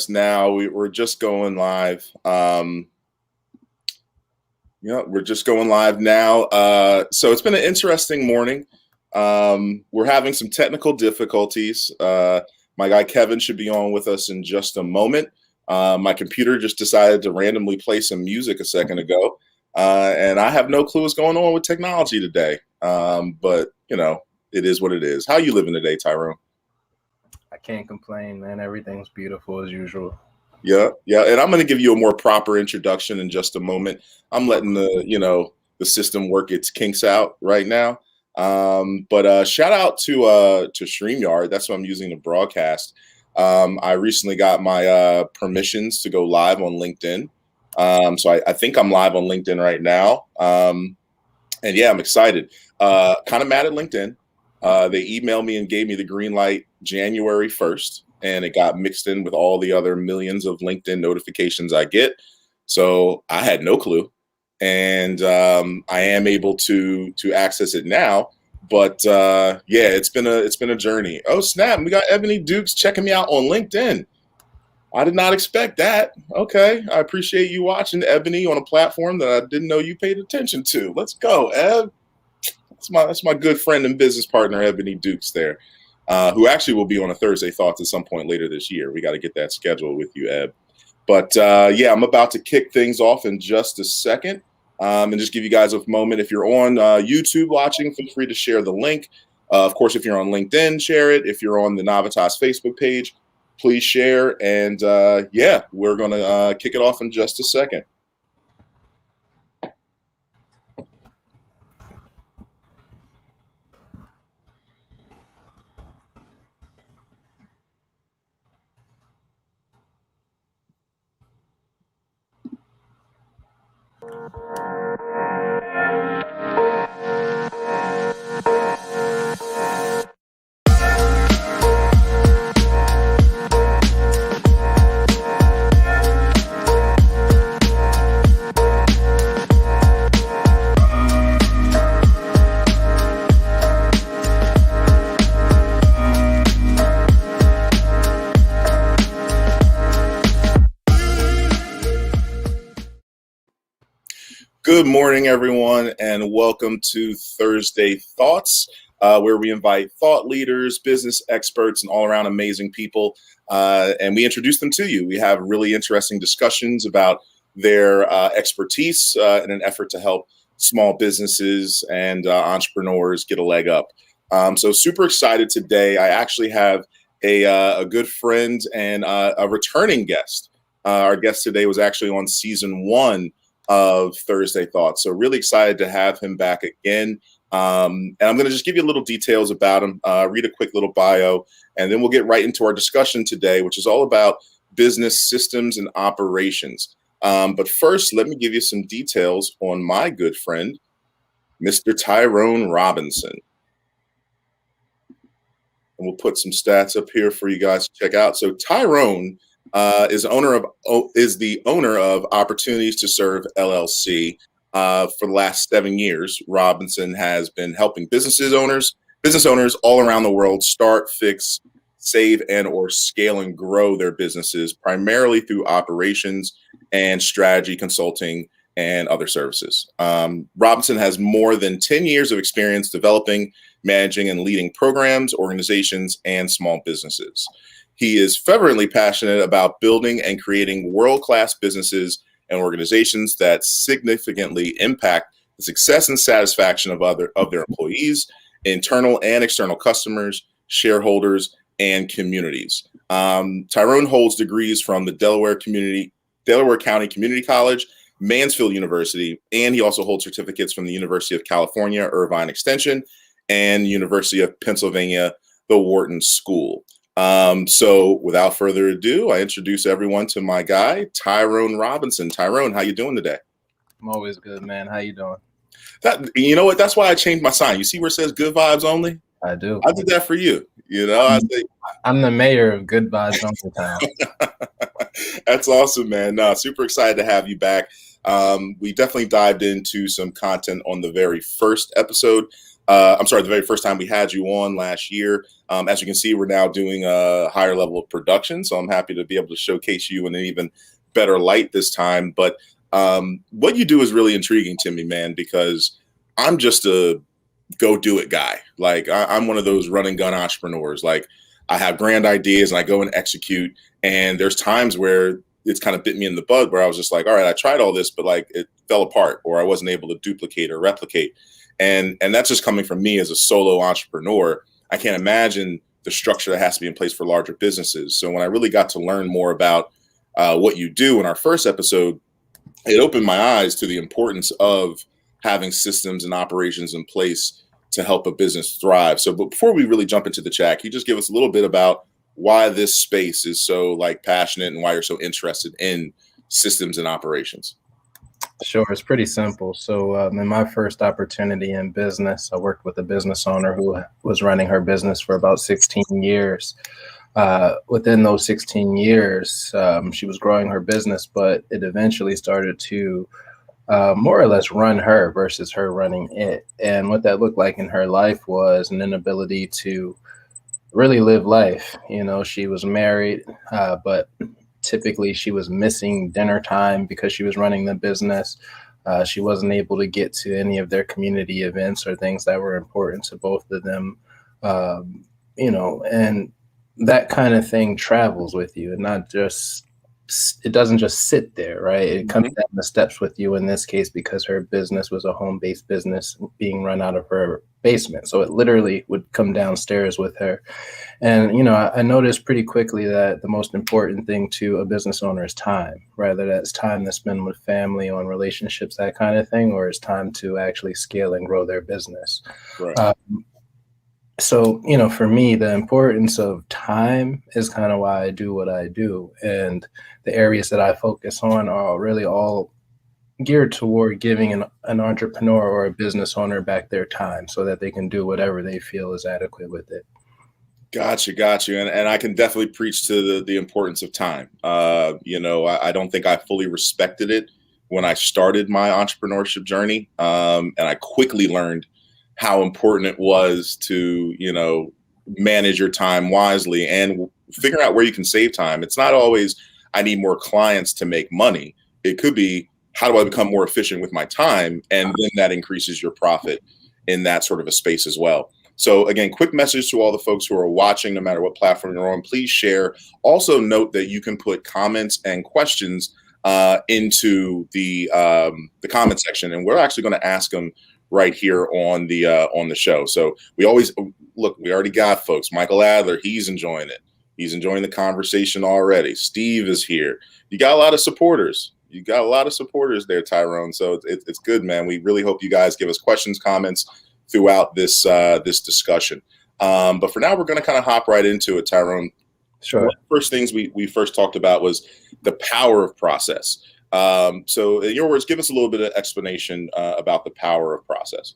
Now we're just going live. We're just going live now. So it's been an interesting morning. We're having some technical difficulties. My guy Kevin should be on with us in just a moment. My computer just decided to randomly play some music a second ago, and I have no clue what's going on with technology today. But it is what it is. How you living today, Tyrone? I can't complain, man. Everything's beautiful as usual. Yeah. And I'm going to give you a more proper introduction in just a moment. I'm letting the system work its kinks out right now. But shout out to StreamYard. That's what I'm using to broadcast. I recently got my permissions to go live on LinkedIn. So I think I'm live on LinkedIn right now. And yeah, I'm excited. Kind of mad at LinkedIn. They emailed me and gave me the green light January 1st, and it got mixed in with all the other millions of LinkedIn notifications I get. So I had no clue, and I am able to access it now. But yeah, it's been a journey. Oh snap! We got Ebony Dukes checking me out on LinkedIn. I did not expect that. Okay, I appreciate you watching, Ebony, on a platform that I didn't know you paid attention to. Let's go, Eb. That's my good friend and business partner, Ebony Dukes there, who actually will be on a Thursday Thoughts at some point later this year. We got to get that scheduled with you, Eb. But yeah, I'm about to kick things off in just a second and just give you guys a moment. If you're on YouTube watching, feel free to share the link. Of course, if you're on LinkedIn, share it. If you're on the Navitas Facebook page, please share. And yeah, we're going to kick it off in just a second. Good morning, everyone, and welcome to Thursday Thoughts, where we invite thought leaders, business experts, and all-around amazing people, and we introduce them to you. We have really interesting discussions about their expertise in an effort to help small businesses and entrepreneurs get a leg up. So super excited today. I actually have a good friend and a returning guest. Our guest today was actually on season 1 of Thursday Thoughts. So really excited to have him back again. And I'm going to just give you a little details about him, read a quick little bio, and then we'll get right into our discussion today, which is all about business systems and operations. But first, let me give you some details on my good friend, Mr. Tyrone Robinson. And we'll put some stats up here for you guys to check out. So Tyrone is the owner of Opportunities to Serve LLC. For the last 7 years, Robinson has been helping business owners all around the world start, fix, save, and or scale and grow their businesses, primarily through operations and strategy consulting and other services. Robinson has more than 10 years of experience developing, managing, and leading programs, organizations, and small businesses. He is fervently passionate about building and creating world-class businesses and organizations that significantly impact the success and satisfaction of their employees, internal and external customers, shareholders, and communities. Tyrone holds degrees from the Delaware County Community College, Mansfield University, and he also holds certificates from the University of California, Irvine Extension, and University of Pennsylvania, the Wharton School. So without further ado, I introduce everyone to my guy, Tyrone Robinson. Tyrone, how you doing today? I'm always good, man. How you doing? You know what? That's why I changed my sign. You see where it says good vibes only? I do. I did that for you. I'm the mayor of Good Vibes Only Town. That's awesome, man. No, super excited to have you back. We definitely dived into some content on the very first episode. I'm sorry, the very first time we had you on last year. As you can see, we're now doing a higher level of production. So I'm happy to be able to showcase you in an even better light this time. But what you do is really intriguing to me, man, because I'm just a go do it guy. Like I'm one of those run and gun entrepreneurs. Like I have grand ideas and I go and execute. And there's times where it's kind of bit me in the bud where I was just like, all right, I tried all this, but like it fell apart or I wasn't able to duplicate or replicate. And that's just coming from me as a solo entrepreneur. I can't imagine the structure that has to be in place for larger businesses. So when I really got to learn more about what you do in our first episode, it opened my eyes to the importance of having systems and operations in place to help a business thrive. So, but before we really jump into the chat, can you just give us a little bit about why this space is so like passionate and why you're so interested in systems and operations? Sure, it's pretty simple. So in my first opportunity in business, I worked with a business owner who was running her business for about 16 years. Within those 16 years, she was growing her business, but it eventually started to more or less run her versus her running it. And what that looked like in her life was an inability to really live life. You know, she was married, but typically she was missing dinner time because she was running the business. She wasn't able to get to any of their community events or things that were important to both of them. You know, and that kind of thing travels with you and not just, it doesn't just sit there, right? It comes down the steps with you in this case, because her business was a home-based business being run out of her basement. So it literally would come downstairs with her. And, you know, I noticed pretty quickly that the most important thing to a business owner is time, whether that's time to spend with family, on relationships, that kind of thing, or it's time to actually scale and grow their business. Right. So, you know, for me, the importance of time is kind of why I do what I do. And the areas that I focus on are really all geared toward giving an entrepreneur or a business owner back their time so that they can do whatever they feel is adequate with it. Got you. And I can definitely preach to the importance of time. You know, I don't think I fully respected it when I started my entrepreneurship journey. And I quickly learned how important it was to, you know, manage your time wisely and figure out where you can save time. It's not always, I need more clients to make money. It could be, how do I become more efficient with my time? And then that increases your profit in that sort of a space as well. So again, quick message to all the folks who are watching, no matter what platform you're on, please share. Also note that you can put comments and questions into the comment section, and we're actually going to ask them right here on the show. So we always look, we already got folks. Michael Adler, he's enjoying it. He's enjoying the conversation already. Steve is here. You got a lot of supporters. You got a lot of supporters there, Tyrone. So it's good, man. We really hope you guys give us questions, comments throughout this this discussion. But for now, we're going to kind of hop right into it, Tyrone. Sure. One of the first things we first talked about was the power of process. So in your words, give us a little bit of explanation about the power of process.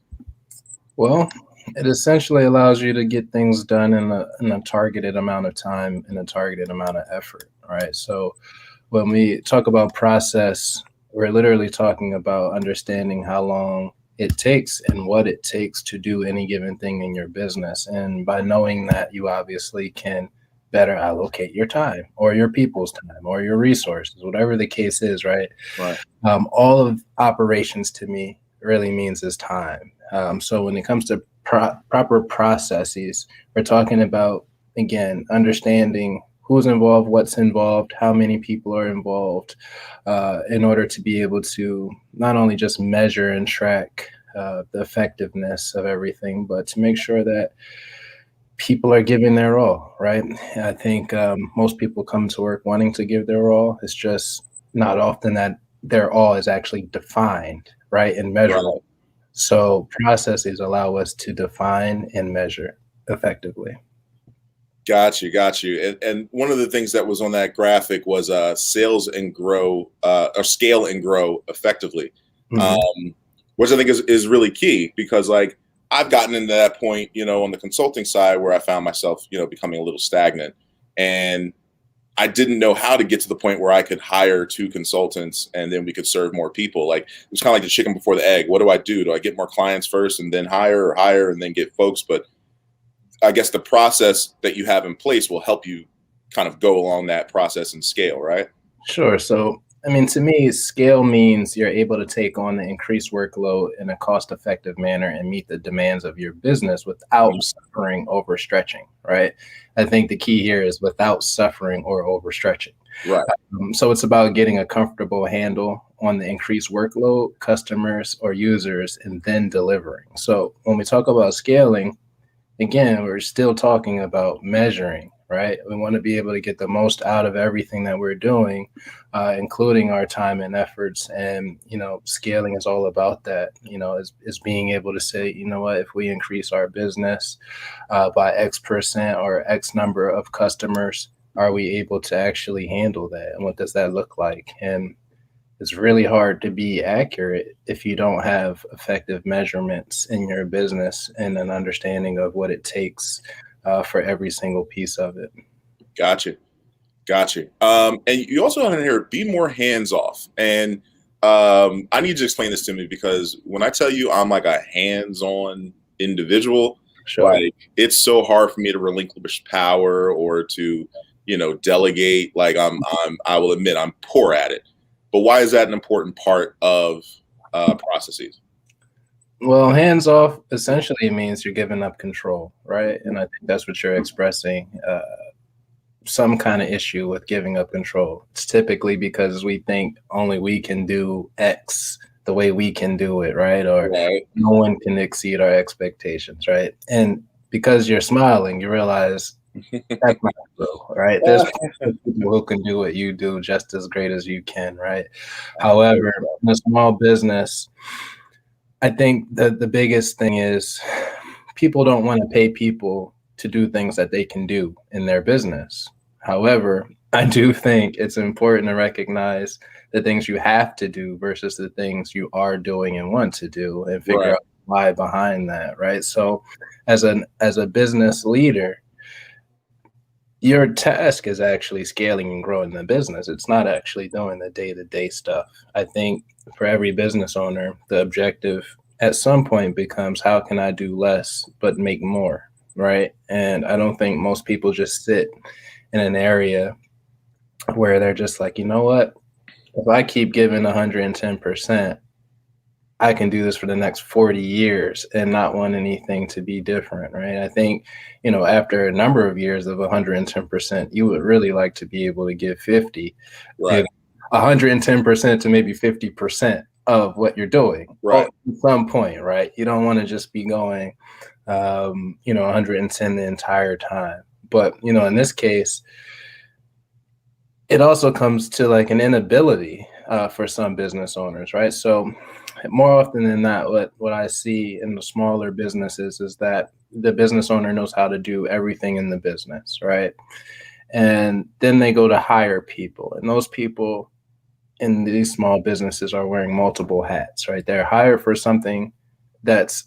Well, it essentially allows you to get things done in a targeted amount of time and a targeted amount of effort, right? So when we talk about process, we're literally talking about understanding how long it takes and what it takes to do any given thing in your business. And by knowing that, you obviously can better allocate your time or your people's time or your resources, whatever the case is, right? Right. All of operations to me really means is time. So when it comes to proper processes, we're talking about, again, understanding who's involved, what's involved, how many people are involved, in order to be able to not only just measure and track the effectiveness of everything, but to make sure that people are giving their all, right? I think most people come to work wanting to give their all. It's just not often that their all is actually defined, right, and measurable. Right. So processes allow us to define and measure effectively. Got you. And one of the things that was on that graphic was sales and grow or scale and grow effectively, which I think is really key, because like I've gotten into that point, you know, on the consulting side where I found myself, you know, becoming a little stagnant. And I didn't know how to get to the point where I could hire 2 consultants and then we could serve more people. Like it was kind of like the chicken before the egg. What do I do? Do I get more clients first and then hire and then get folks? But I guess the process that you have in place will help you kind of go along that process and scale, right? Sure. So, I mean, to me, scale means you're able to take on the increased workload in a cost-effective manner and meet the demands of your business without suffering overstretching, right? I think the key here is without suffering or overstretching. Right. So it's about getting a comfortable handle on the increased workload, customers or users, and then delivering. So when we talk about scaling, again, we're still talking about measuring, right? We want to be able to get the most out of everything that we're doing, including our time and efforts. And, scaling is all about that, is being able to say, you know what, if we increase our business by X% or X number of customers, are we able to actually handle that? And what does that look like? And it's really hard to be accurate if you don't have effective measurements in your business and an understanding of what it takes for every single piece of it. Gotcha. And you also want to hear be more hands off. And I need you to explain this to me because when I tell you I'm like a hands-on individual, Sure. like it's so hard for me to relinquish power or to, delegate. Like I will admit I'm poor at it. But why is that an important part of processes? Well, hands off essentially means you're giving up control, right? And I think that's what you're expressing. Some kind of issue with giving up control. It's typically because we think only we can do X the way we can do it, right? Or no one can exceed our expectations, right? And because you're smiling, you realize that's not true, right? There's people who can do what you do just as great as you can, right? However, in a small business, I think the biggest thing is people don't want to pay people to do things that they can do in their business. However, I do think it's important to recognize the things you have to do versus the things you are doing and want to do and figure out why behind that, right? So as a business leader, your task is actually scaling and growing the business. It's not actually doing the day-to-day stuff. I think for every business owner, the objective at some point becomes how can I do less but make more, right? And I don't think most people just sit in an area where they're just like, you know what? If I keep giving 110%, I can do this for the next 40 years and not want anything to be different, right? I think, after a number of years of 110%, you would really like to be able to give 50, Right. 110% to maybe 50% of what you're doing at some point, right? You don't want to just be going, 110 the entire time. But, in this case, it also comes to like an inability for some business owners, right? So more often than not, what I see in the smaller businesses is that the business owner knows how to do everything in the business, right? And then they go to hire people, and those people in these small businesses are wearing multiple hats, right? They're hired for something that's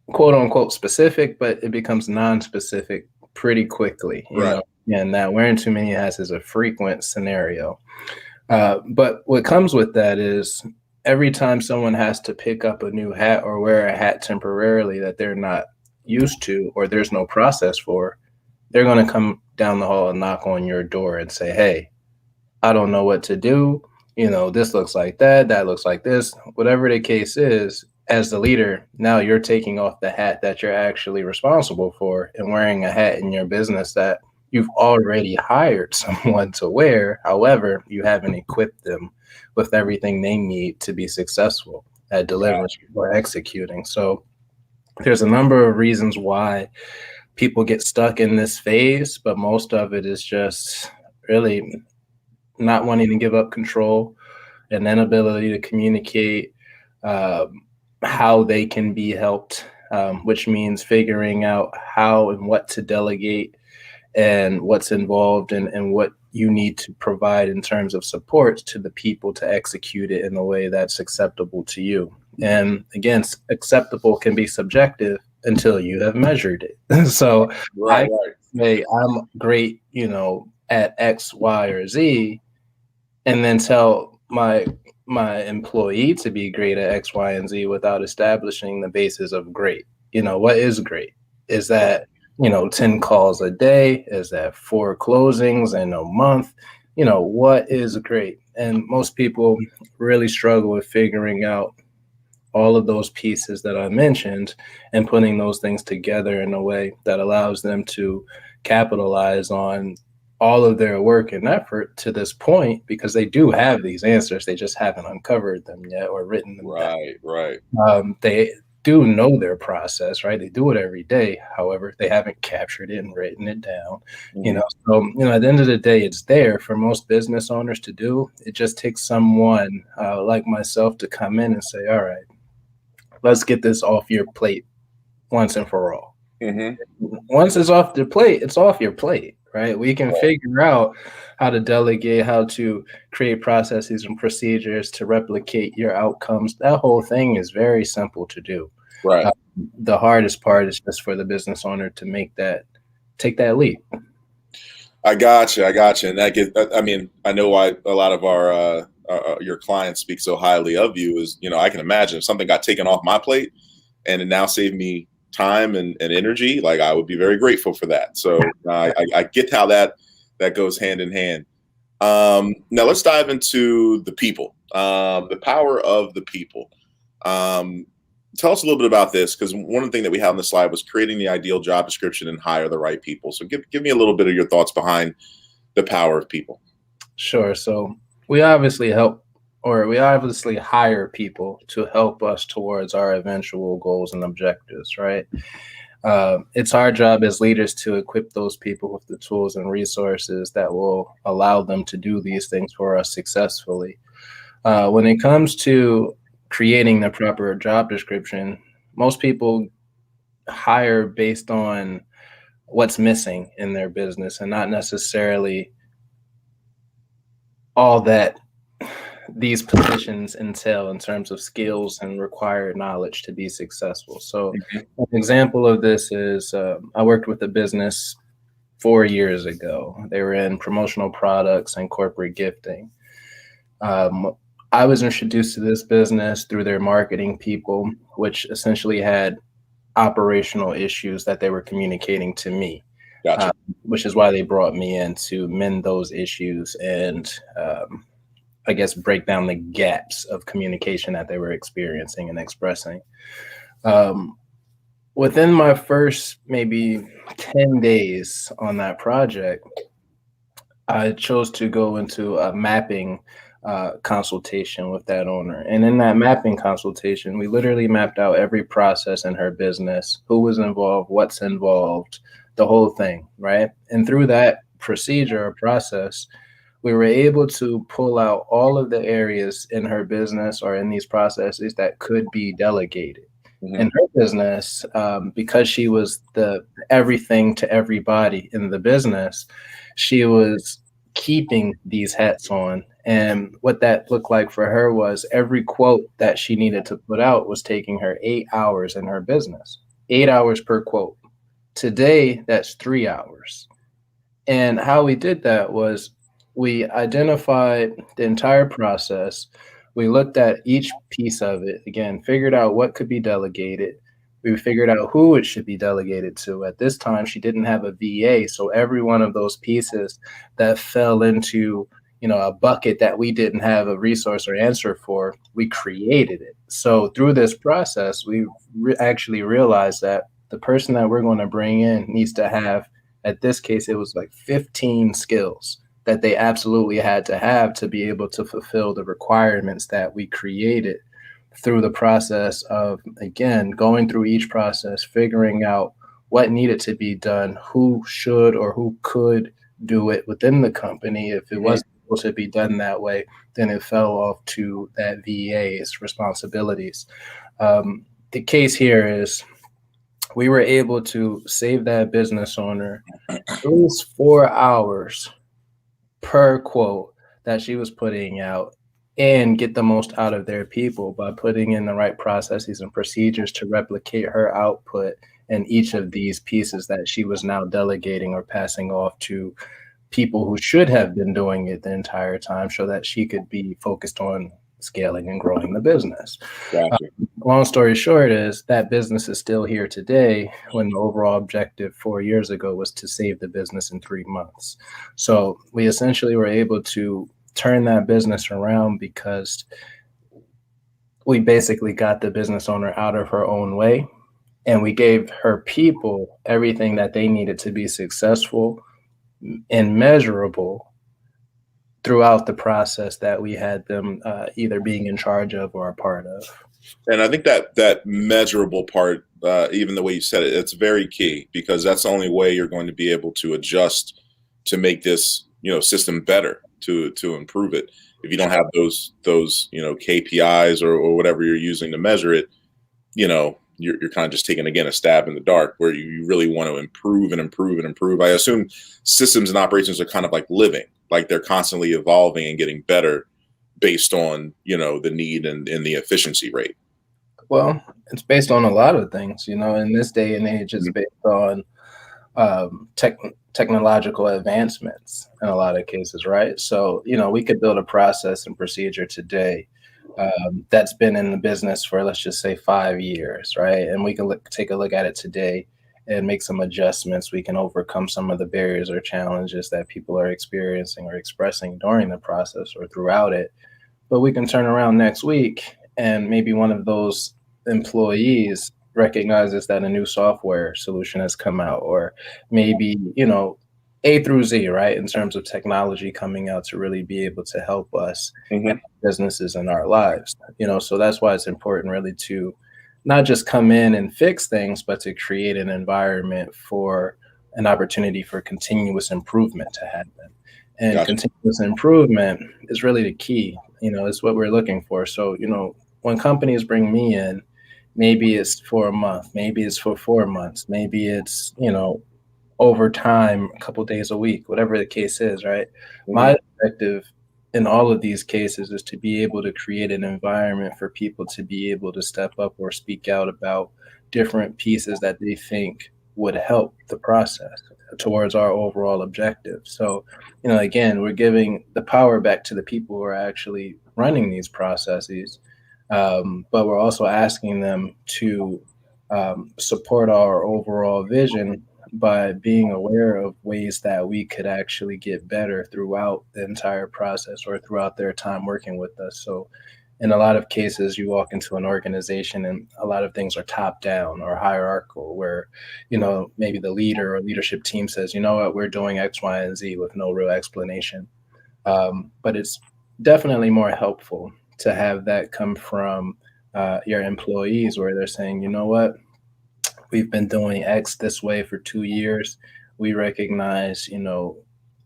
quote unquote specific, but it becomes non-specific pretty quickly, you know? And that wearing too many hats is a frequent scenario. But what comes with that is every time someone has to pick up a new hat or wear a hat temporarily that they're not used to or there's no process for, they're going to come down the hall and knock on your door and say, hey, I don't know what to do. This looks like that looks like this, whatever the case is. As the leader, now you're taking off the hat that you're actually responsible for and wearing a hat in your business that you've already hired someone to wear. However, you haven't equipped them with everything they need to be successful at delivering or executing. So there's a number of reasons why people get stuck in this phase, but most of it is just really not wanting to give up control, an inability to communicate how they can be helped, which means figuring out how and what to delegate and what's involved and what you need to provide in terms of support to the people to execute it in a way that's acceptable to you. And again, acceptable can be subjective until you have measured it. So I say I'm great, at X, Y, or Z, and then tell my employee to be great at X, Y, and Z without establishing the basis of great. What is great? Is that 10 calls a day? Is that 4 closings in a month? What is great? And most people really struggle with figuring out all of those pieces that I mentioned and putting those things together in a way that allows them to capitalize on all of their work and effort to this point, because they do have these answers. They just haven't uncovered them yet or written them down. Right. They do know their process, right? They do it every day. However, they haven't captured it and written it down. So at the end of the day, it's there for most business owners to do. It just takes someone like myself to come in and say, all right, let's get this off your plate once and for all. Once it's off the plate, it's off your plate, right? We can figure out how to delegate, how to create processes and procedures to replicate your outcomes. That whole thing is very simple to do. Right. The hardest part is just for the business owner to take that leap. I got you. And I know why a lot of our your clients speak so highly of you is, I can imagine if something got taken off my plate and it now saved me time and energy, like I would be very grateful for that. So I get how that goes hand in hand. Now let's dive into the people, the power of the people. Tell us a little bit about this, because one thing that we had on the slide was creating the ideal job description and hire the right people. So give me a little bit of your thoughts behind the power of people. Sure. So we obviously hire people to help us towards our eventual goals and objectives, right? It's our job as leaders to equip those people with the tools and resources that will allow them to do these things for us successfully. When it comes to creating the proper job description, most people hire based on what's missing in their business and not necessarily all that these positions entail in terms of skills and required knowledge to be successful. So an example of this is I worked with a business 4 years ago. They were in promotional products and corporate gifting. I was introduced to this business through their marketing people, which essentially had operational issues that they were communicating to me. Gotcha. Which is why they brought me in to mend those issues and I guess break down the gaps of communication that they were experiencing and expressing. Within my first maybe 10 days on that project, I chose to go into a mapping consultation with that owner. And in that mapping consultation, we literally mapped out every process in her business, who was involved, what's involved, the whole thing, right? And through that procedure or process, we were able to pull out all of the areas in her business or in these processes that could be delegated. In her business, because she was the everything to everybody in the business, she was keeping these hats on. And what that looked like for her was every quote that she needed to put out was taking her 8 hours in her business, 8 hours per quote. Today, that's 3 hours. And how we did that was we identified the entire process. We looked at each piece of it, again, figured out what could be delegated. We figured out who it should be delegated to. At this time, she didn't have a VA, so every one of those pieces that fell into a bucket that we didn't have a resource or answer for, we created it. So through this process, we actually realized that the person that we're going to bring in needs to have, at this case, it was like 15 skills that they absolutely had to have to be able to fulfill the requirements that we created through the process of, again, going through each process, figuring out what needed to be done, who should or who could do it within the company. If it wasn't able to be done that way, then it fell off to that VA's responsibilities. The case here is we were able to save that business owner at least 4 hours per quote that she was putting out and get the most out of their people by putting in the right processes and procedures to replicate her output in each of these pieces that she was now delegating or passing off to people who should have been doing it the entire time so that she could be focused on scaling and growing the business. Gotcha. Long story short is that business is still here today when the overall objective 4 years ago was to save the business in 3 months. So we essentially were able to turn that business around because we basically got the business owner out of her own way, and we gave her people everything that they needed to be successful and measurable throughout the process that we had them either being in charge of or a part of. And I think that measurable part, even the way you said it, it's very key, because that's the only way you're going to be able to adjust to make this, system better, to improve it. If you don't have those KPIs or whatever you're using to measure it, you're kind of just taking, again, a stab in the dark, where you really want to improve and improve and improve. I assume systems and operations are kind of like living, like they're constantly evolving and getting better based on, the need and the efficiency rate. Well, it's based on a lot of things, in this day and age, it's based on technological advancements in a lot of cases, right? So, we could build a process and procedure today that's been in the business for, let's just say, 5 years, right? And we can take a look at it today and make some adjustments. We can overcome some of the barriers or challenges that people are experiencing or expressing during the process or throughout it. But we can turn around next week and maybe one of those employees recognizes that a new software solution has come out, or maybe, A through Z, right, in terms of technology coming out to really be able to help us and businesses in our lives. So that's why it's important really to not just come in and fix things, but to create an environment for an opportunity for continuous improvement to happen. And Gotcha. Continuous improvement is really the key. It's what we're looking for. So, when companies bring me in, maybe it's for a month, maybe it's for 4 months, maybe it's, over time, a couple days a week, whatever the case is, right? My objective in all of these cases is to be able to create an environment for people to be able to step up or speak out about different pieces that they think would help the process towards our overall objective. So, again, we're giving the power back to the people who are actually running these processes, but we're also asking them to support our overall vision by being aware of ways that we could actually get better throughout the entire process or throughout their time working with us. So in a lot of cases, you walk into an organization and a lot of things are top down or hierarchical, where, maybe the leader or leadership team says, you know what, we're doing X, Y, and Z with no real explanation. But it's definitely more helpful to have that come from your employees, where they're saying, you know what, we've been doing X this way for 2 years. We recognize,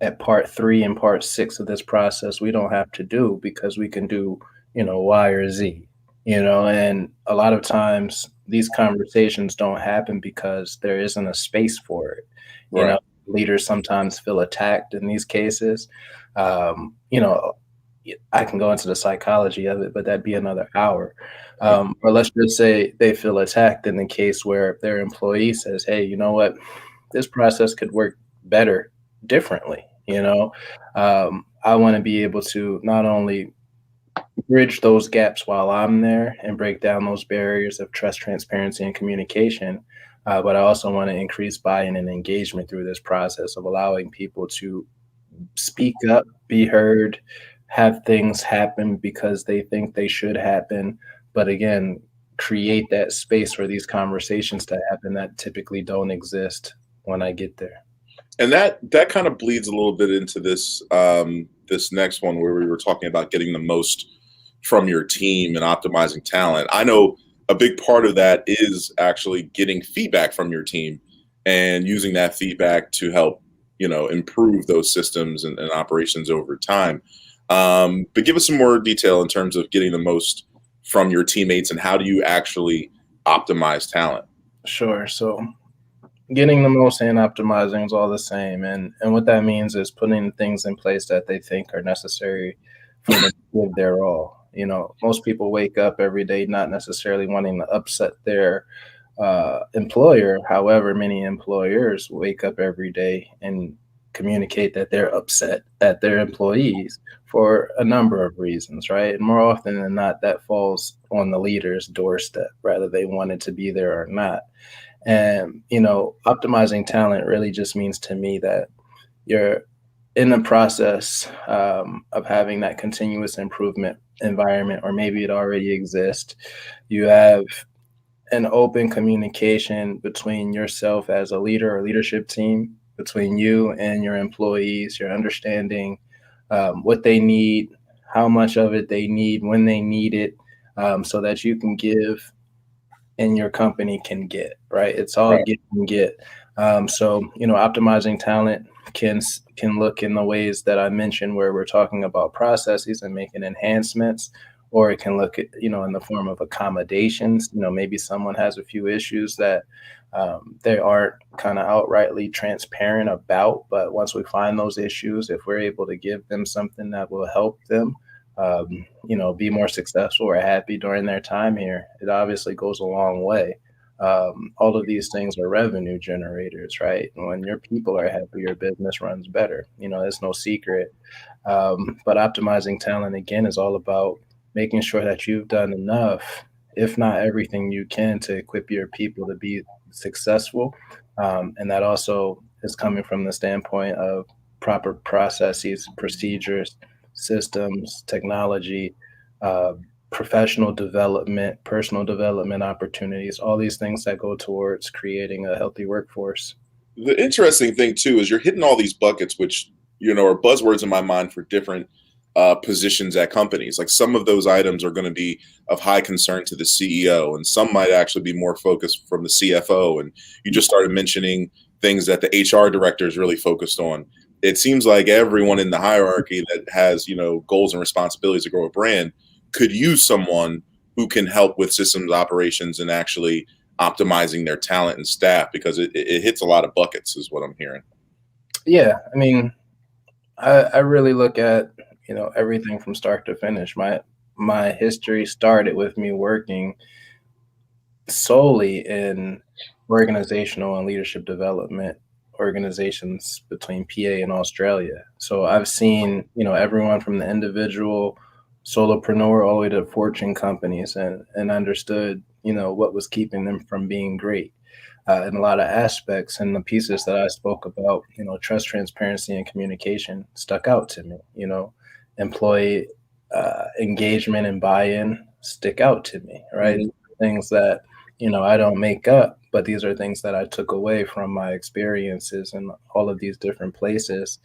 at part 3 and part 6 of this process, we don't have to do, because we can do, Y or Z, and a lot of times these conversations don't happen because there isn't a space for it. Right. Leaders sometimes feel attacked in these cases. I can go into the psychology of it, but that'd be another hour. Or let's just say they feel attacked in the case where their employee says, hey, you know what, this process could work better differently. I want to be able to not only bridge those gaps while I'm there and break down those barriers of trust, transparency, and communication, but I also want to increase buy-in and engagement through this process of allowing people to speak up, be heard, have things happen because they think they should happen. But again, create that space for these conversations to happen that typically don't exist when I get there. And that kind of bleeds a little bit into this this next one, where we were talking about getting the most from your team and optimizing talent. I know a big part of that is actually getting feedback from your team and using that feedback to help, improve those systems and operations over time. But give us some more detail in terms of getting the most from your teammates, and how do you actually optimize talent? Sure. So getting the most and optimizing is all the same. And what that means is putting things in place that they think are necessary for them to give their all. Most people wake up every day not necessarily wanting to upset their employer. However, many employers wake up every day and communicate that they're upset at their employees for a number of reasons, right? And more often than not, that falls on the leader's doorstep, whether they wanted to be there or not. And, optimizing talent really just means to me that you're in the process of having that continuous improvement environment, or maybe it already exists. You have an open communication between yourself as a leader or leadership team, between you and your employees. You're understanding what they need, how much of it they need, when they need it, so that you can give and your company can get, right? It's all Right. get and get. So, optimizing talent can look in the ways that I mentioned, where we're talking about processes and making enhancements, or it can look at, in the form of accommodations. Maybe someone has a few issues that they aren't kind of outrightly transparent about, but once we find those issues, if we're able to give them something that will help them be more successful or happy during their time here, it obviously goes a long way. All of these things are revenue generators, right? And when your people are happy, your business runs better. There's no secret. But optimizing talent, again, is all about making sure that you've done enough, if not everything you can, to equip your people to be successful. And that also is coming from the standpoint of proper processes, procedures, systems, technology, uh, professional development, personal development opportunities, all these things that go towards creating a healthy workforce. The interesting thing too is you're hitting all these buckets, which are buzzwords in my mind for different positions at companies. Like some of those items are going to be of high concern to the CEO, and some might actually be more focused from the CFO. And you just started mentioning things that the HR director is really focused on. It seems like everyone in the hierarchy that has goals and responsibilities to grow a brand could use someone who can help with systems operations and actually optimizing their talent and staff, because it hits a lot of buckets is what I'm hearing. Yeah, I mean, I really look at everything from start to finish. My history started with me working solely in organizational and leadership development organizations between PA and Australia. So I've seen, everyone from the individual solopreneur all the way to fortune companies, and understood, what was keeping them from being great in a lot of aspects. And the pieces that I spoke about, trust, transparency, and communication stuck out to me. Employee engagement and buy-in stick out to me, right? Mhm. Things that I don't make up, but these are things that I took away from my experiences in all of these different places,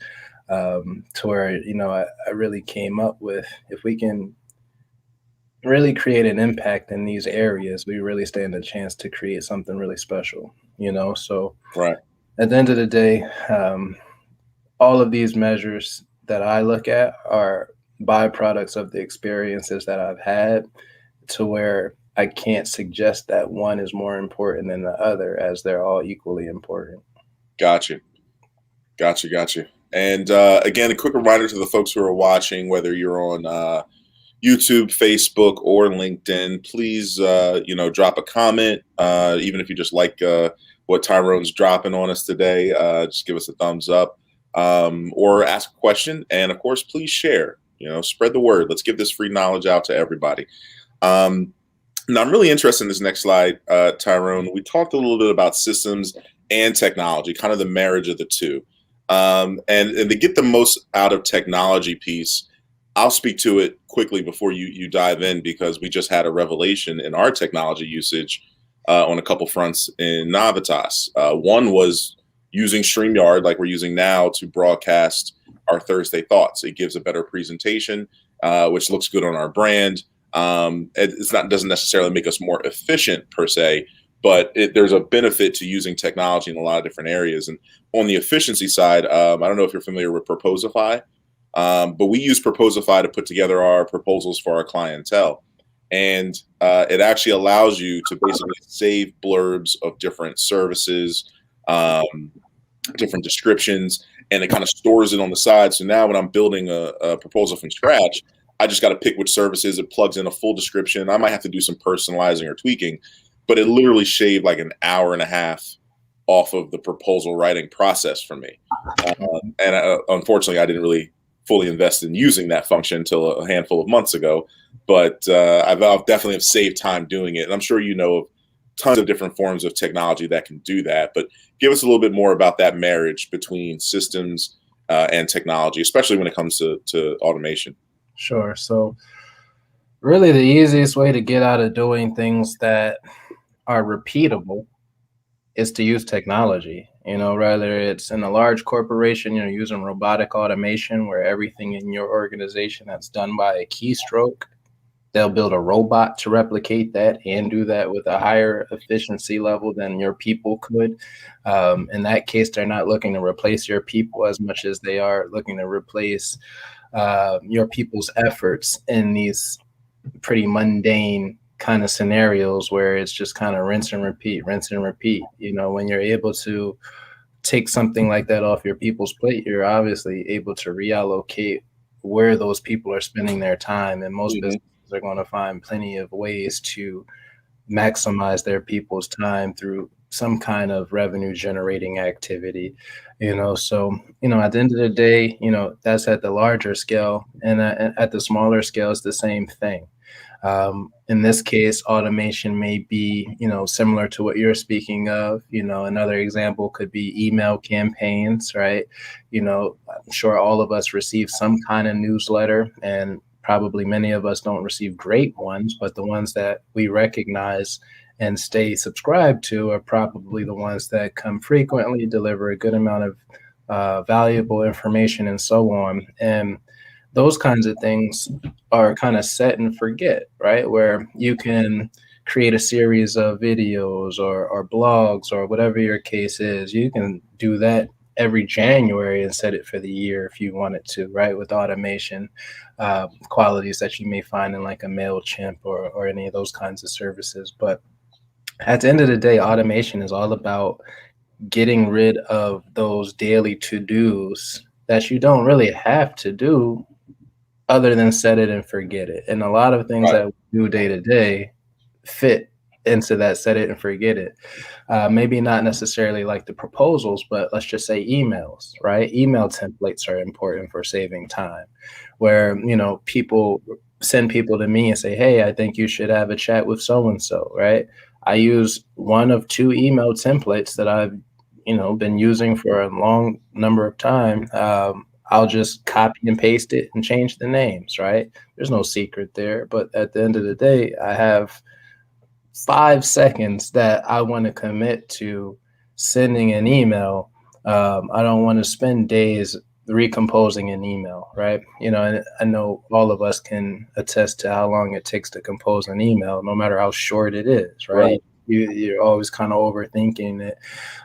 to where I really came up with, if we can really create an impact in these areas, we really stand a chance to create something really special. So Right. at the end of the day, all of these measures that I look at are byproducts of the experiences that I've had, to where I can't suggest that one is more important than the other, as they're all equally important. Gotcha. Gotcha. And again, a quick reminder to the folks who are watching, whether you're on YouTube, Facebook, or LinkedIn, please, drop a comment. Even if you just like what Tyrone's dropping on us today, just give us a thumbs up, or ask a question. And of course, please share. Spread the word. Let's give this free knowledge out to everybody. Now, I'm really interested in this next slide, Tyrone. We talked a little bit about systems and technology, kind of the marriage of the two. And to get the most out of technology piece, I'll speak to it quickly before you dive in, because we just had a revelation in our technology usage on a couple fronts in Navitas. One was using StreamYard, like we're using now, to broadcast our Thursday thoughts. It gives a better presentation, which looks good on our brand. Doesn't necessarily make us more efficient per se, but there's a benefit to using technology in a lot of different areas. And on the efficiency side, I don't know if you're familiar with Proposify, but we use Proposify to put together our proposals for our clientele. And it actually allows you to basically save blurbs of different services, different descriptions, and it kind of stores it on the side. So now when I'm building a proposal from scratch, I just got to pick which services. It plugs in a full description. I might have to do some personalizing or tweaking, but it literally shaved like an hour and a half off of the proposal writing process for me. And unfortunately, I didn't really fully invest in using that function until a handful of months ago. But I've definitely have saved time doing it. And I'm sure you know of tons of different forms of technology that can do that. But give us a little bit more about that marriage between systems and technology, especially when it comes to automation. Sure. So really the easiest way to get out of doing things that are repeatable is to use technology. Whether it's in a large corporation, using robotic automation where everything in your organization that's done by a keystroke, they'll build a robot to replicate that and do that with a higher efficiency level than your people could. In that case, they're not looking to replace your people as much as they are looking to replace your people's efforts in these pretty mundane kind of scenarios where it's just kind of rinse and repeat, rinse and repeat. When you're able to take something like that off your people's plate, you're obviously able to reallocate where those people are spending their time. And most businesses are going to find plenty of ways to maximize their people's time through some kind of revenue generating activity. So at the end of the day, that's at the larger scale, and at the smaller scale it's the same thing. In this case, automation may be, similar to what you're speaking of. Another example could be email campaigns, right? I'm sure all of us receive some kind of newsletter, and probably many of us don't receive great ones, but the ones that we recognize and stay subscribed to are probably the ones that come frequently, deliver a good amount of valuable information, and so on. And those kinds of things are kind of set and forget, right? Where you can create a series of videos or blogs or whatever your case is. You can do that every January and set it for the year if you wanted to, right? With automation qualities that you may find in like a MailChimp or any of those kinds of services. But at the end of the day, automation is all about getting rid of those daily to-dos that you don't really have to do other than set it and forget it. And a lot of things that we do day to day fit into that set it and forget it. Maybe not necessarily like the proposals, but let's just say emails, right? Email templates are important for saving time, where, people send people to me and say, hey, I think you should have a chat with so-and-so, right? I use one of two email templates that I've, been using for a long number of time. I'll just copy and paste it and change the names, right? There's no secret there. But at the end of the day, I have 5 seconds that I want to commit to sending an email. I don't want to spend days recomposing an email, right? And I know all of us can attest to how long it takes to compose an email, no matter how short it is, right? You're always kind of overthinking it,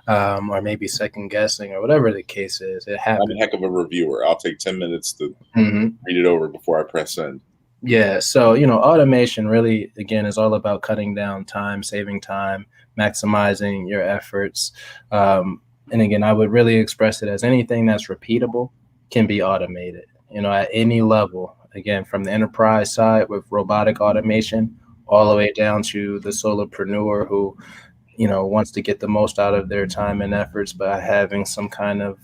or maybe second guessing, or whatever the case is. It happens. I'm a heck of a reviewer. I'll take 10 minutes to read it over before I press send. Yeah. So, automation really, again, is all about cutting down time, saving time, maximizing your efforts. And again, I would really express it as anything that's repeatable can be automated, at any level. Again, from the enterprise side with robotic automation, all the way down to the solopreneur who, wants to get the most out of their time and efforts by having some kind of,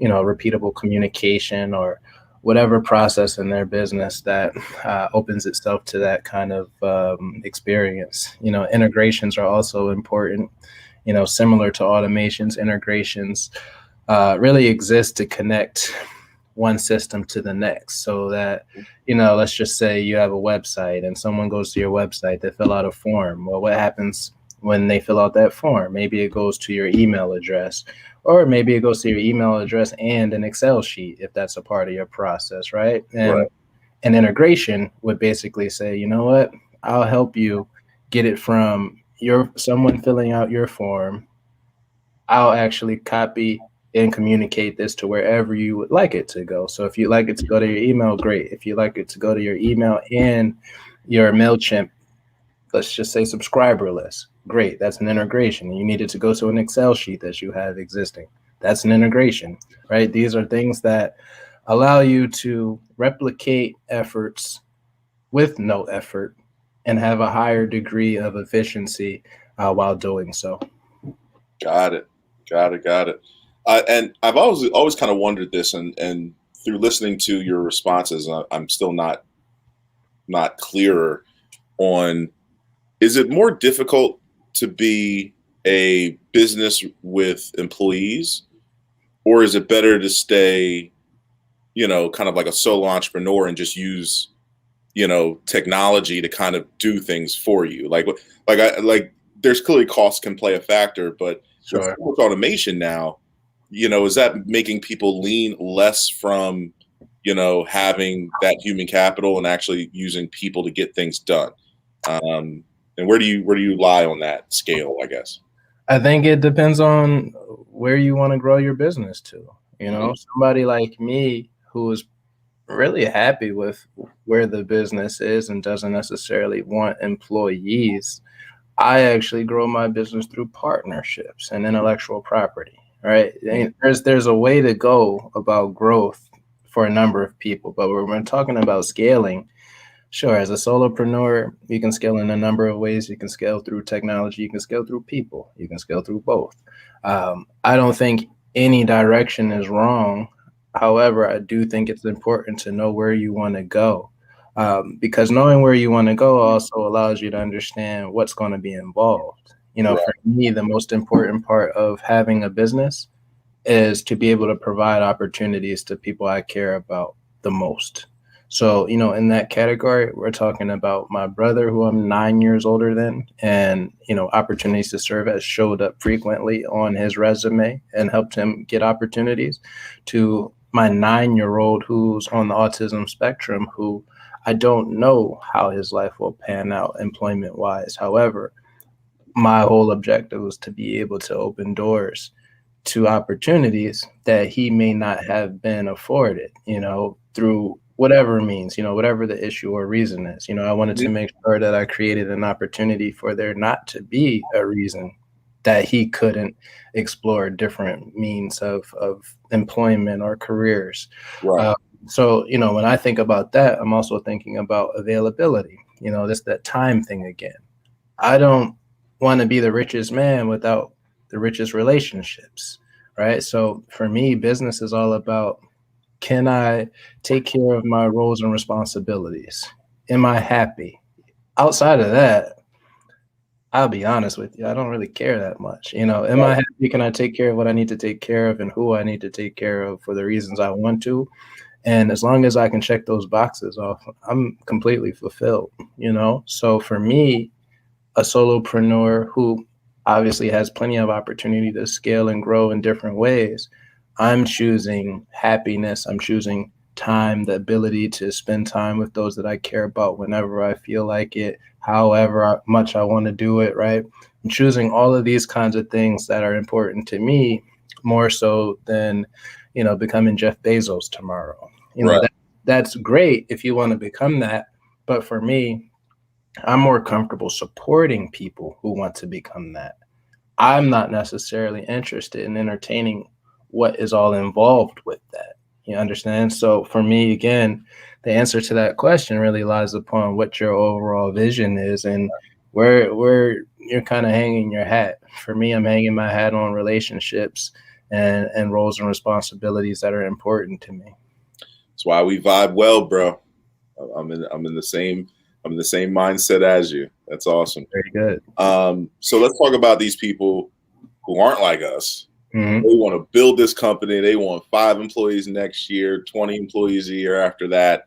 repeatable communication or whatever process in their business that opens itself to that kind of experience. Integrations are also important. Similar to automations, integrations really exist to connect one system to the next, so that, let's just say you have a website and someone goes to your website, they fill out a form. Well, what happens when they fill out that form? Maybe it goes to your email address, or maybe it goes to your email address and an Excel sheet if that's a part of your process, right? And an integration would basically say, you know what, I'll help you get it from someone filling out your form. I'll actually copy and communicate this to wherever you would like it to go. So if you'd like it to go to your email, great. If you'd like it to go to your email and your MailChimp, let's just say subscriber list, great. That's an integration. You need it to go to an Excel sheet that you have existing. That's an integration, right? These are things that allow you to replicate efforts with no effort and have a higher degree of efficiency while doing so. Got it. Got it. Got it. And I've always kind of wondered this, and through listening to your responses, I'm still not clearer on, is it more difficult to be a business with employees, or is it better to stay, kind of like a solo entrepreneur and just use, technology to kind of do things for you? Like there's clearly cost can play a factor, but with Sure. so much automation now, is that making people lean less from, having that human capital and actually using people to get things done? Um, and where do you lie on that scale, I guess? I think it depends on where you want to grow your business to. Mhm. Somebody like me who is really happy with where the business is and doesn't necessarily want employees. I actually grow my business through partnerships and intellectual property, right? Mhm. And there's a way to go about growth for a number of people, but when we're talking about scaling, sure, as a solopreneur, you can scale in a number of ways. You can scale through technology, you can scale through people, you can scale through both. I don't think any direction is wrong. However, I do think it's important to know where you want to go, because knowing where you want to go also allows you to understand what's going to be involved. For Right. me, the most important part of having a business is to be able to provide opportunities to people I care about the most. So, in that category, we're talking about my brother, who I'm 9 years older than, and, opportunities to serve has showed up frequently on his resume and helped him get opportunities, to my 9 year old who's on the autism spectrum, who I don't know how his life will pan out employment wise. However, my whole objective was to be able to open doors to opportunities that he may not have been afforded, through whatever means, whatever the issue or reason is. I wanted to Mhm. make sure that I created an opportunity for there not to be a reason that he couldn't explore different means of employment or careers. Right. Uh, so, when I think about that, I'm also thinking about availability, this that time thing again. I don't want to be the richest man without the richest relationships, right? So for me, business is all about, can I take care of my roles and responsibilities? Am I happy? Outside of that, I'll be honest with you, I don't really care that much. Am I Right. happy? Can I take care of what I need to take care of and who I need to take care of for the reasons I want to? And as long as I can check those boxes off, I'm completely fulfilled. So for me, a solopreneur who obviously has plenty of opportunity to scale and grow in different ways, I'm choosing happiness. I'm choosing time, the ability to spend time with those that I care about whenever I feel like it, however much I want to do it, right? I'm choosing all of these kinds of things that are important to me more so than, becoming Jeff Bezos tomorrow. Right. That's great if you want to become that. But for me, I'm more comfortable supporting people who want to become that. I'm not necessarily interested in entertaining what is all involved with that. You understand? So for me, again, the answer to that question really lies upon what your overall vision is and where you're kind of hanging your hat. For me, I'm hanging my hat on relationships and roles and responsibilities that are important to me. That's why we vibe well, bro. I'm in the same mindset as you. That's awesome. Very good. So let's talk about these people who aren't like us. Hmm. They want to build this company. They want 5 employees next year, 20 employees a year after that,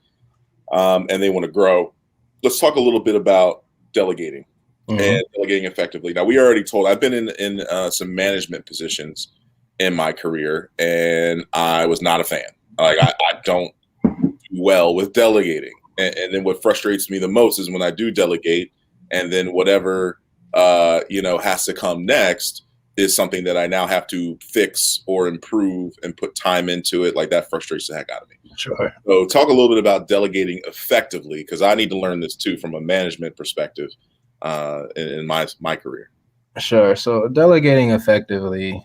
and they want to grow. Let's talk a little bit about delegating Hmm. and delegating effectively. Now, we already told, I've been in some management positions in my career, and I was not a fan. I don't do well with delegating. And then what frustrates me the most is when I do delegate, and then whatever has to come next is something that I now have to fix or improve and put time into it. Like, that frustrates the heck out of me. Sure. So talk a little bit about delegating effectively, because I need to learn this too from a management perspective in my career. Sure. So delegating effectively,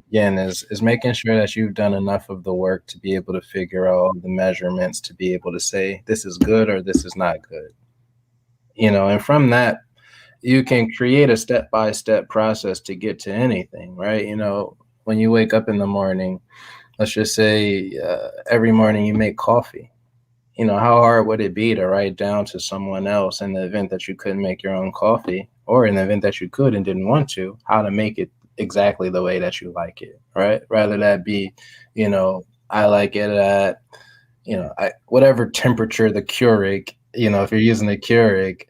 again, is making sure that you've done enough of the work to be able to figure out all the measurements to be able to say this is good or this is not good. And from that, you can create a step-by-step process to get to anything, right? when you wake up in the morning, let's just say every morning you make coffee. How hard would it be to write down to someone else in the event that you couldn't make your own coffee, or in the event that you could and didn't want to, how to make it exactly the way that you like it, right? Rather that be, I like it at, whatever temperature the Keurig, if you're using the Keurig,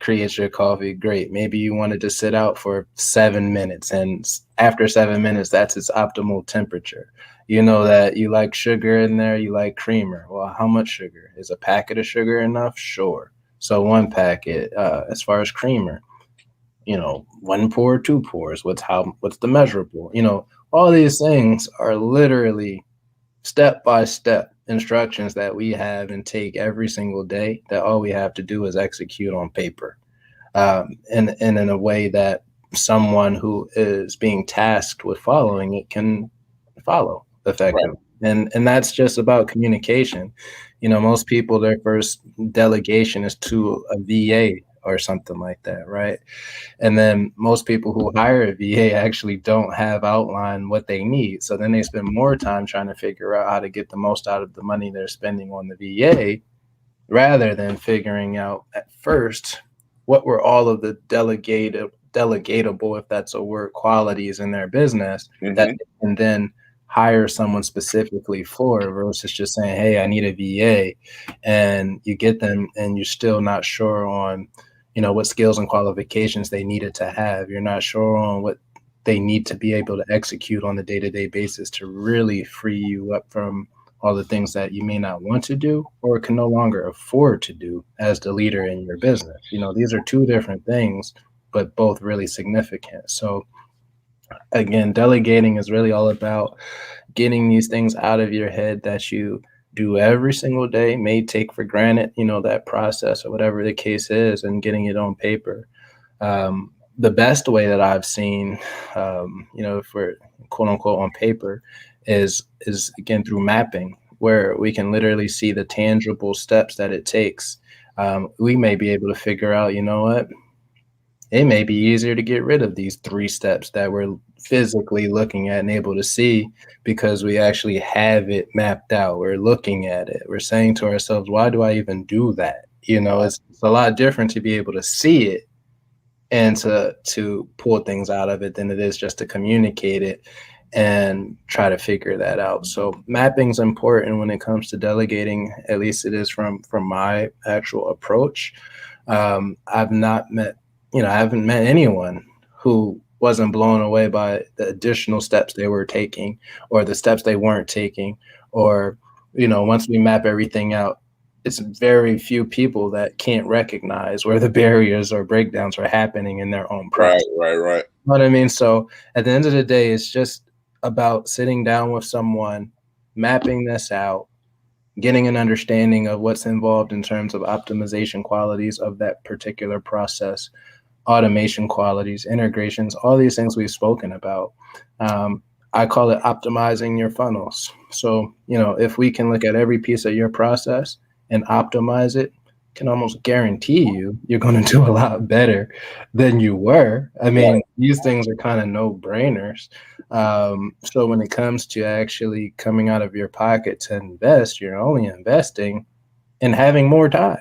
creates your coffee, great. Maybe you wanted to sit out for 7 minutes, and after 7 minutes, that's its optimal temperature. You know that you like sugar in there, you like creamer. Well, how much sugar? Is a packet of sugar enough? Sure. So 1 packet. As far as creamer, 1 pour, 2 pours. What's the measurable? All these things are literally step by step instructions that we have and take every single day, that all we have to do is execute on paper, and in a way that someone who is being tasked with following it can follow effectively. Right. And that's just about communication. Most people, their first delegation is to a VA or something like that, right? And then most people who hire a VA actually don't have outlined what they need. So then they spend more time trying to figure out how to get the most out of the money they're spending on the VA, rather than figuring out at first what were all of the delegatable, if that's a word, qualities in their business that they can then hire someone specifically for, versus just saying, hey, I need a VA, and you get them and you're still not sure on what skills and qualifications they needed to have. You're not sure on what they need to be able to execute on the day-to-day basis to really free you up from all the things that you may not want to do or can no longer afford to do as the leader in your business. These are two different things, but both really significant. So again, delegating is really all about getting these things out of your head that you do every single day, may take for granted, that process or whatever the case is, and getting it on paper. The best way that I've seen, if we're quote unquote on paper, is again through mapping, where we can literally see the tangible steps that it takes. We may be able to figure out, what, it may be easier to get rid of these 3 steps that we're physically looking at and able to see, because we actually have it mapped out. We're looking at it. We're saying to ourselves, why do I even do that? It's a lot different to be able to see it and to pull things out of it than it is just to communicate it and try to figure that out. So mapping is important when it comes to delegating. At least it is from my actual approach. I haven't met anyone who wasn't blown away by the additional steps they were taking, or the steps they weren't taking, or, once we map everything out, it's very few people that can't recognize where the barriers or breakdowns are happening in their own process. Right. You know what I mean? So at the end of the day, it's just about sitting down with someone, mapping this out, getting an understanding of what's involved in terms of optimization qualities of that particular process, automation qualities, integrations, all these things we've spoken about. I call it optimizing your funnels. So, if we can look at every piece of your process and optimize it, can almost guarantee you're going to do a lot better than you were. I mean, These things are kind of no-brainers. So when it comes to actually coming out of your pocket to invest, you're only investing in having more time.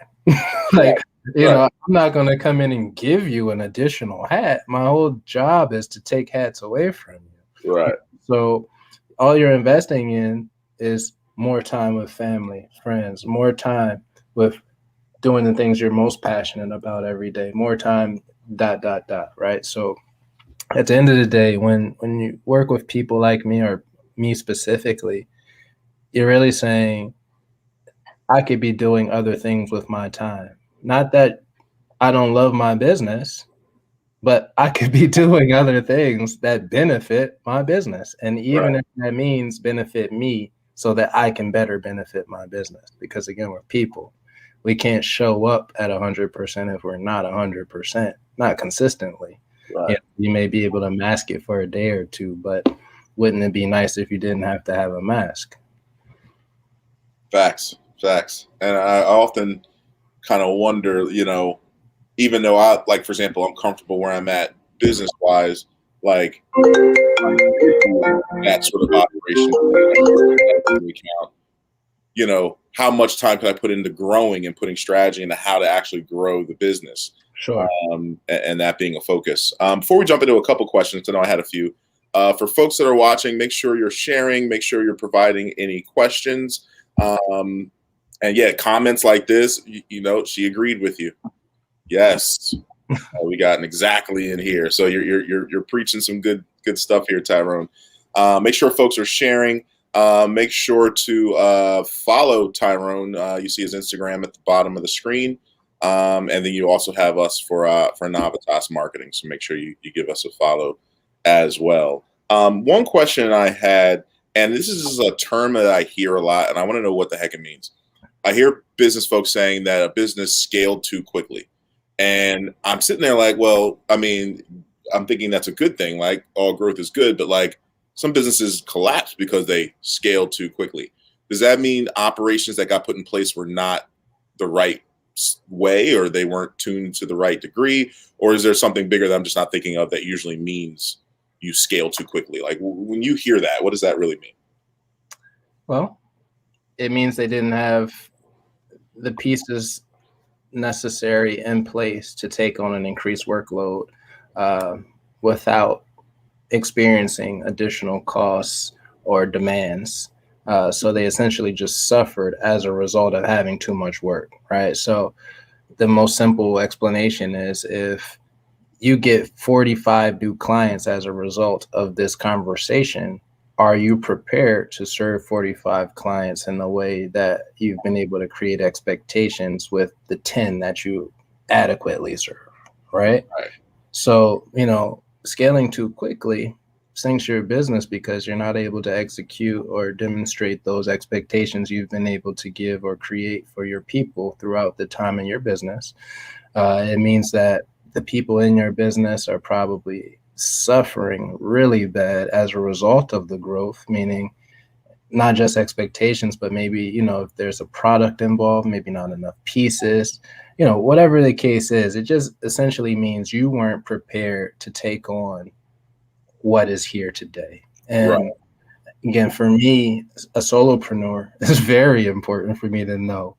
I'm not going to come in and give you an additional hat. My whole job is to take hats away from you. Right. So all you're investing in is more time with family, friends, more time with doing the things you're most passionate about every day, more time, ... right? So at the end of the day, when you work with people like me, or me specifically, you're really saying, I could be doing other things with my time. Not that I don't love my business, but I could be doing other things that benefit my business. And even if that means benefit me, so that I can better benefit my business. Because again, we're people. We can't show up at 100% if we're not 100%, not consistently. Right. You may be able to mask it for a day or two, but wouldn't it be nice if you didn't have to have a mask? Facts. And I often kind of wonder, even though for example, I'm comfortable where I'm at business wise, like that sort of operation account, you know, how much time can I put into growing and putting strategy into how to actually grow the business? Sure. And that being a focus. Before we jump into a couple questions, I know I had a few. For folks that are watching, make sure you're sharing, make sure you're providing any questions. And yeah, comments like this, you know, she agreed with you. Yes. We got an exactly in here. So you're preaching some good stuff here, Tyrone. Make sure folks are sharing. Make sure to follow Tyrone. You see his Instagram at the bottom of the screen. And then you also have us for Navitas Marketing. So make sure you give us a follow as well. One question I had, and this is a term that I hear a lot, and I want to know what the heck it means. I hear business folks saying that a business scaled too quickly. And I'm sitting there like, well, I mean, I'm thinking that's a good thing. Like, all growth is good, but like some businesses collapse because they scaled too quickly. Does that mean operations that got put in place were not the right way, or they weren't tuned to the right degree? Or is there something bigger that I'm just not thinking of that usually means you scale too quickly? Like when you hear that, what does that really mean? Well, it means they didn't have the pieces necessary in place to take on an increased workload without experiencing additional costs or demands. So they essentially just suffered as a result of having too much work, right? So the most simple explanation is if you get 45 new clients as a result of this conversation, are you prepared to serve 45 clients in the way that you've been able to create expectations with the 10 that you adequately serve, right? Right. So, you know, scaling too quickly sinks your business because you're not able to execute or demonstrate those expectations you've been able to give or create for your people throughout the time in your business. It means that the people in your business are probably suffering really bad as a result of the growth, meaning not just expectations, but maybe, you know, if there's a product involved, maybe not enough pieces, you know, whatever the case is, it just essentially means you weren't prepared to take on what is here today. And Right. again, for me, a solopreneur, it's very important for me to know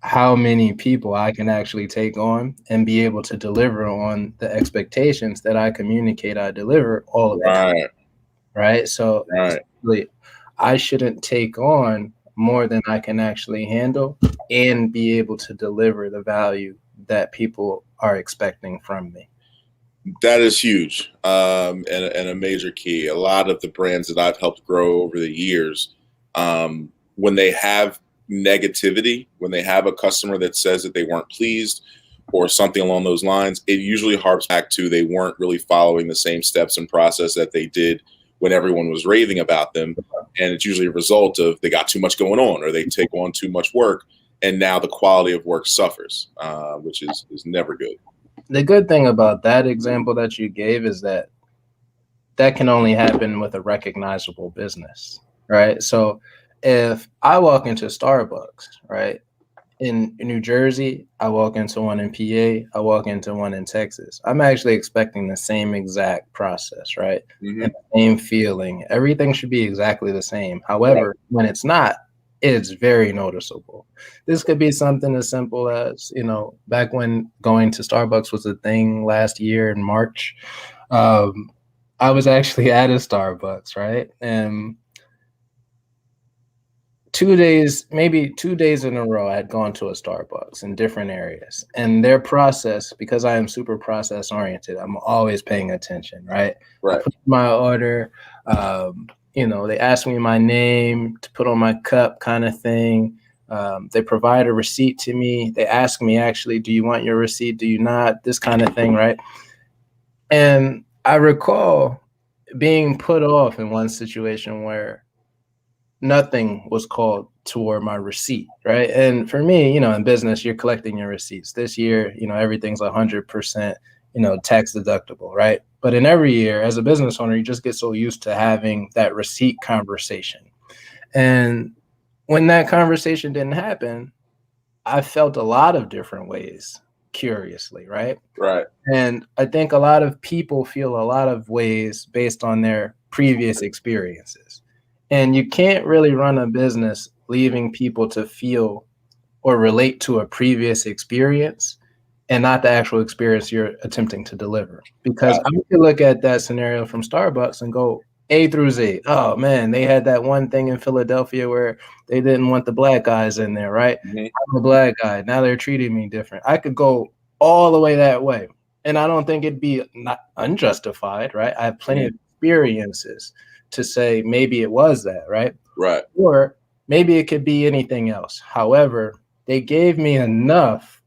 how many people I can actually take on and be able to deliver on the expectations that I communicate I deliver all of the time, right? So really, I shouldn't take on more than I can actually handle and be able to deliver the value that people are expecting from me. That is huge, and a major key. A lot of the brands that I've helped grow over the years, when they have negativity, when they have a customer that says that they weren't pleased or something along those lines, it usually harps back to they weren't really following the same steps and process that they did when everyone was raving about them. And it's usually a result of they got too much going on, or they take on too much work, and now the quality of work suffers, which is never good. The good thing about that example that you gave is that that can only happen with a recognizable business, right? So if I walk into Starbucks, right, in New Jersey, I walk into one in PA, I walk into one in Texas, I'm actually expecting the same exact process, right? Mm-hmm. And the same feeling. Everything should be exactly the same. However, when it's not, it's very noticeable. This could be something as simple as, you know, back when going to Starbucks was a thing last year in March, I was actually at a Starbucks, right? And 2 days, maybe 2 days in a row, I had gone to a Starbucks in different areas. And their process, because I am super process oriented, I'm always paying attention, right? I put my order, you know, they ask me my name to put on my cup kind of thing. They provide a receipt to me. They ask me, actually, do you want your receipt? Do you not? This kind of thing, right? And I recall being put off in one situation where nothing was called toward my receipt, right? And for me, you know, in business, you're collecting your receipts. This year, you know, everything's 100%, you know, tax deductible, right? But in every year, as a business owner, you just get so used to having that receipt conversation. And when that conversation didn't happen, I felt a lot of different ways. curiously, right? Right. And I think a lot of people feel a lot of ways based on their previous experiences. And you can't really run a business leaving people to feel or relate to a previous experience and not the actual experience you're attempting to deliver. Because I could look at that scenario from Starbucks and go A through Z. Oh man, they had that one thing in Philadelphia where they didn't want the black guys in there, right? Mm-hmm. I'm a black guy. Now they're treating me different. I could go all the way that way. And I don't think it'd be not unjustified, right? I have plenty of experiences to say maybe it was that, right? Right. Or maybe it could be anything else. However, they gave me enough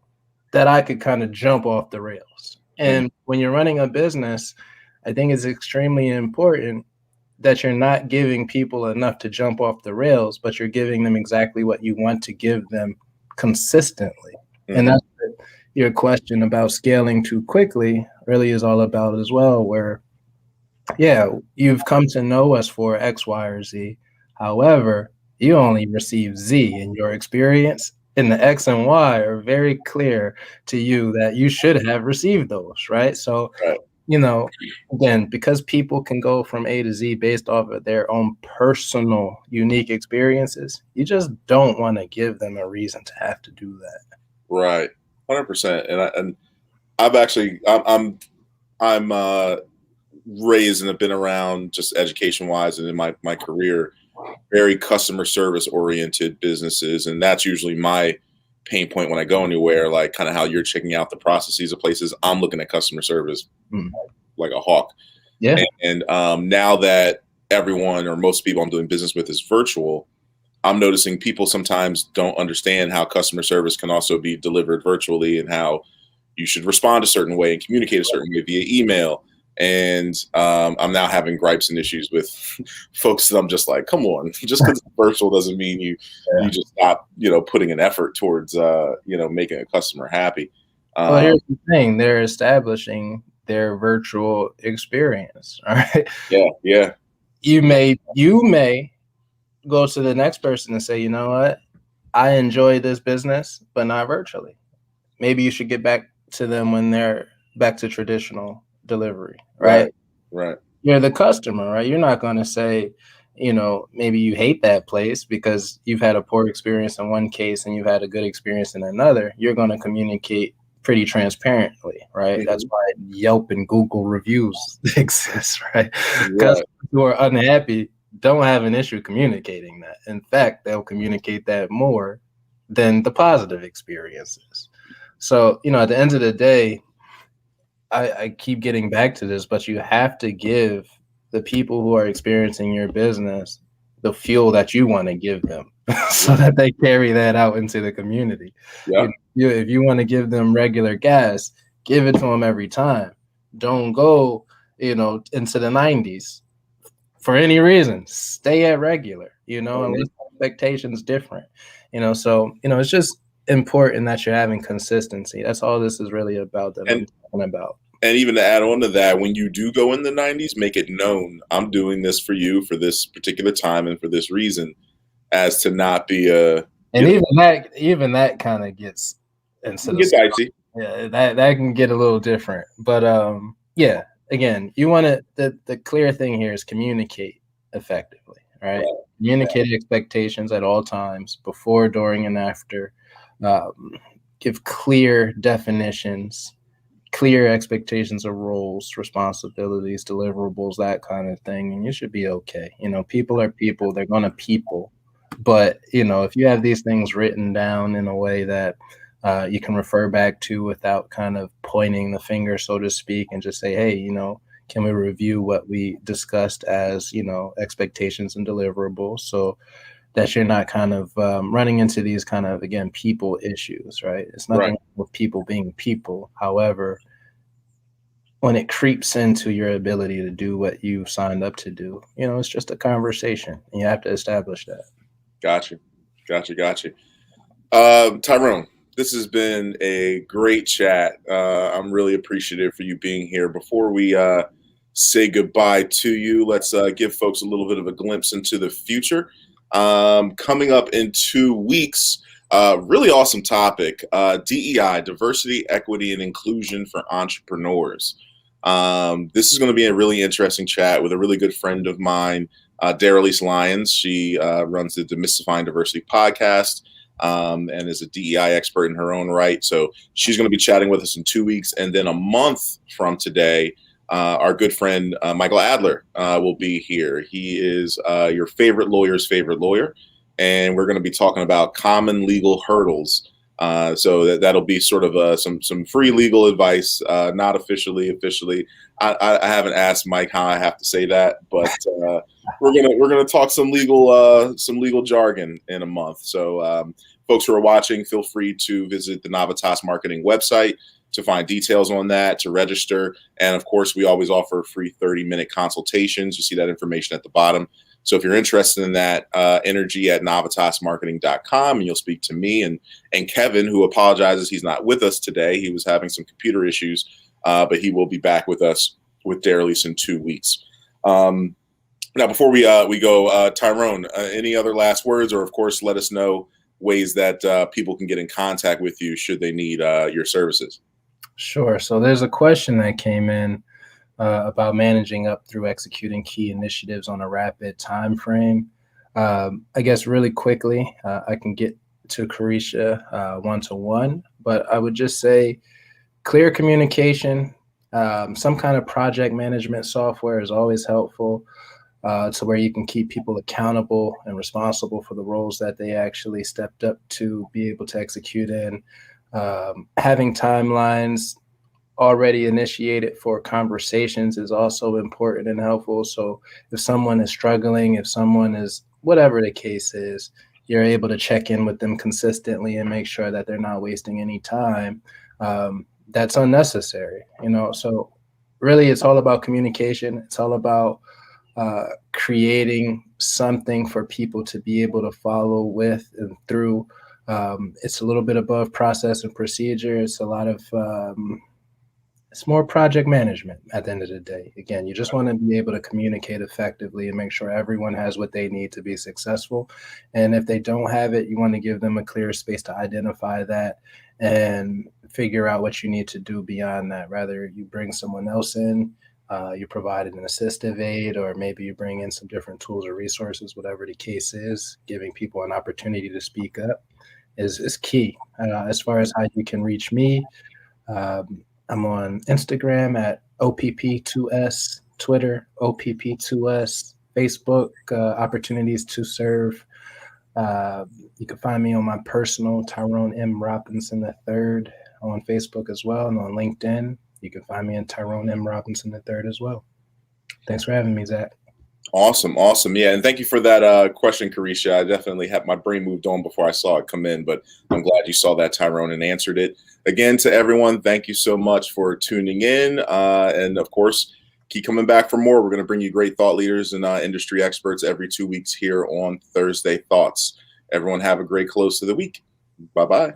that I could kind of jump off the rails. And when you're running a business, I think it's extremely important that you're not giving people enough to jump off the rails, but you're giving them exactly what you want to give them consistently. And that's what your question about scaling too quickly really is all about as well, where, yeah, you've come to know us for X, Y, or Z. However, you only receive Z in your experience, and the X and Y are very clear to you that you should have received those, right? So, you know, again, because people can go from A to Z based off of their own personal, unique experiences, you just don't want to give them a reason to have to do that. Right. 100%. And I've actually, I'm raised and have been around just education wise and in my career, very customer service oriented businesses. And that's usually my pain point when I go anywhere, like kind of how you're checking out the processes of places. I'm looking at customer service like a hawk. Yeah. And now that everyone or most people I'm doing business with is virtual, I'm noticing people sometimes don't understand how customer service can also be delivered virtually and how you should respond a certain way and communicate a certain way via email. And I'm now having gripes and issues with folks that I'm just like, come on, just because it's virtual doesn't mean you just stop, putting an effort towards, making a customer happy. Well, here's the thing: they're establishing their virtual experience. All right. Yeah. You may go to the next person and say, you know what, I enjoy this business, but not virtually. Maybe you should get back to them when they're back to traditional delivery, right? Right. You're the customer, right? You're not going to say, maybe you hate that place because you've had a poor experience in one case and you've had a good experience in another. You're going to communicate pretty transparently, right? That's why Yelp and Google reviews exist, right? Customers who are unhappy don't have an issue communicating that. In fact, they'll communicate that more than the positive experiences. So, at the end of the day, I keep getting back to this, but you have to give the people who are experiencing your business the fuel that you want to give them so that they carry that out into the community. Yeah. If you want to give them regular gas, give it to them every time. Don't go, into the 90s for any reason. Stay at regular, unless expectations different, so, it's just important that you're having consistency. That's all this is really about that I'm talking about. And even to add on to that, when you do go in the 90s, make it known I'm doing this for you for this particular time and for this reason, as to not be a. And even that kind of gets into the dicey. Yeah, that can get a little different. But yeah, again, you want to the clear thing here is communicate effectively, right? Communicate expectations at all times, before, during, and after. Give clear definitions, clear expectations of roles, responsibilities, deliverables, that kind of thing, and you should be okay. People are people; they're gonna people. But if you have these things written down in a way that you can refer back to without kind of pointing the finger, so to speak, and just say, hey, can we review what we discussed as expectations and deliverables, so that you're not kind of running into these kind of, again, people issues, right? It's nothing with people being people. However, when it creeps into your ability to do what you signed up to do, it's just a conversation, and you have to establish that. Gotcha. Tyrone, this has been a great chat. I'm really appreciative for you being here. Before we say goodbye to you, let's give folks a little bit of a glimpse into the future. Coming up in 2 weeks, Really awesome topic. DEI, diversity, equity, and inclusion for entrepreneurs. This is going to be a really interesting chat with a really good friend of mine, Darylise Lyons. She runs the Demystifying Diversity podcast and is a DEI expert in her own right. So she's going to be chatting with us in 2 weeks. And then a month from today, our good friend Michael Adler will be here. He is your favorite lawyer's favorite lawyer. And we're going to be talking about common legal hurdles. So that'll be sort of some free legal advice, not officially. I haven't asked Mike how I have to say that, but we're gonna talk some legal jargon in a month. So folks who are watching, feel free to visit the Navitas Marketing website to find details on that, to register, and of course, we always offer free 30-minute consultations. You see that information at the bottom. So if you're interested in that, energy@navitasmarketing.com, and you'll speak to me and Kevin, who apologizes he's not with us today. He was having some computer issues, but he will be back with us with Darylise in 2 weeks. Now, before we go, Tyrone, any other last words, or of course, let us know ways that people can get in contact with you should they need your services. Sure. So there's a question that came in about managing up through executing key initiatives on a rapid time frame. I guess really quickly, I can get to Carisha one-to-one, but I would just say clear communication, some kind of project management software is always helpful to where you can keep people accountable and responsible for the roles that they actually stepped up to be able to execute in. Having timelines already initiated for conversations is also important and helpful. So if someone is struggling, if someone is, whatever the case is, you're able to check in with them consistently and make sure that they're not wasting any time that's unnecessary, So really it's all about communication. It's all about creating something for people to be able to follow with and through. It's a little bit above process and procedure. It's a lot of it's more project management at the end of the day. Again, you just want to be able to communicate effectively and make sure everyone has what they need to be successful. And if they don't have it, you want to give them a clear space to identify that and figure out what you need to do beyond that. Rather you bring someone else in, you provide an assistive aid, or maybe you bring in some different tools or resources, whatever the case is. Giving people an opportunity to speak up is key. As far as how you can reach me, I'm on Instagram at OPP2S, Twitter, OPP2S, Facebook, Opportunities to Serve. You can find me on my personal Tyrone M. Robinson III on Facebook as well, and on LinkedIn. You can find me in Tyrone M. Robinson III as well. Thanks for having me, Zach. Awesome. Yeah, and thank you for that question, Carisha. I definitely had my brain moved on before I saw it come in, but I'm glad you saw that, Tyrone, and answered it. Again, to everyone, thank you so much for tuning in. And of course, keep coming back for more. We're going to bring you great thought leaders and industry experts every 2 weeks here on Thursday Thoughts. Everyone have a great close to the week. Bye-bye.